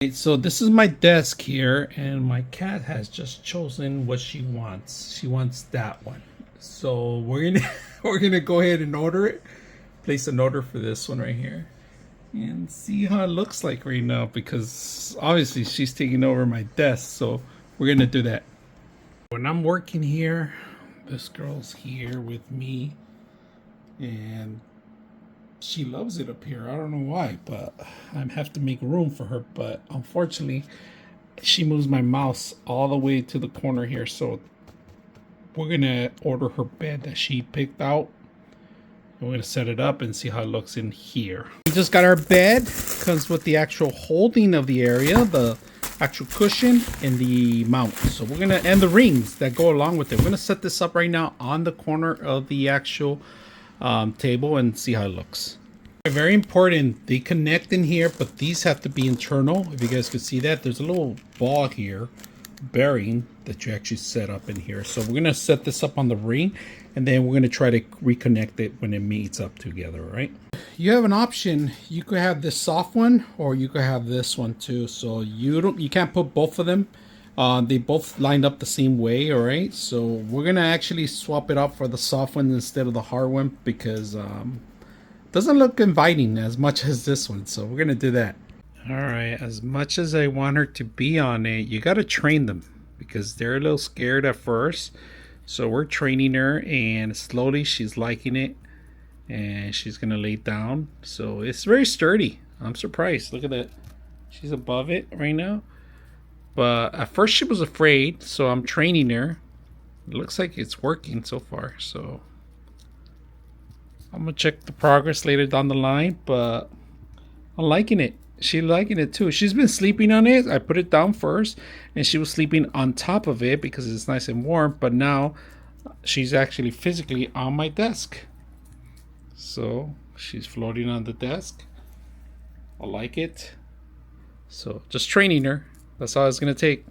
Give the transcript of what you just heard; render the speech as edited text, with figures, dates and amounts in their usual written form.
Okay, so this is my desk here, and my cat has just chosen what she wants. She wants that one. So we're gonna we're gonna go ahead and order it. Place an order for this one right here, and see how it looks like right now. Because obviously she's taking over my desk, so we're gonna do that. When I'm working here, this girl's here with me, and she loves it up here. I don't know why, but I have to make room for her. But unfortunately, she moves my mouse all the way to the corner here. So we're gonna order her bed that she picked out. We're gonna set it up and see how it looks in here. We just got our bed. Comes with the actual holding of the area, the actual cushion, and the mount. So we're gonna, and the rings that go along with it. We're gonna set this up right now on the corner of the actual table and see how it looks. Very important, they connect in here, but these have to be internal. If you guys could see that, there's a little ball here, bearing, that you actually set up in here. So we're gonna set this up on the ring, and then we're gonna try to reconnect it when it meets up together. Right, you have an option. You could have this soft one, or you could have this one too. So you can't put both of them. They both lined up the same way. All right, so we're gonna actually swap it out for the soft one instead of the hard one, because doesn't look inviting as much as this one. So we're gonna do that. All right, as much as I want her to be on it, you got to train them, because they're a little scared at first. So we're training her, and slowly she's liking it, and she's gonna lay down. So it's very sturdy. I'm surprised. Look at that, she's above it right now. But at first she was afraid, so I'm training her. It looks like it's working so far, so I'm gonna check the progress later down the line. But I'm liking it. She's liking it too. She's been sleeping on it. I put it down first, and she was sleeping on top of it because it's nice and warm. But now she's actually physically on my desk. So she's floating on the desk. I like it. So just training her. That's all it's gonna take.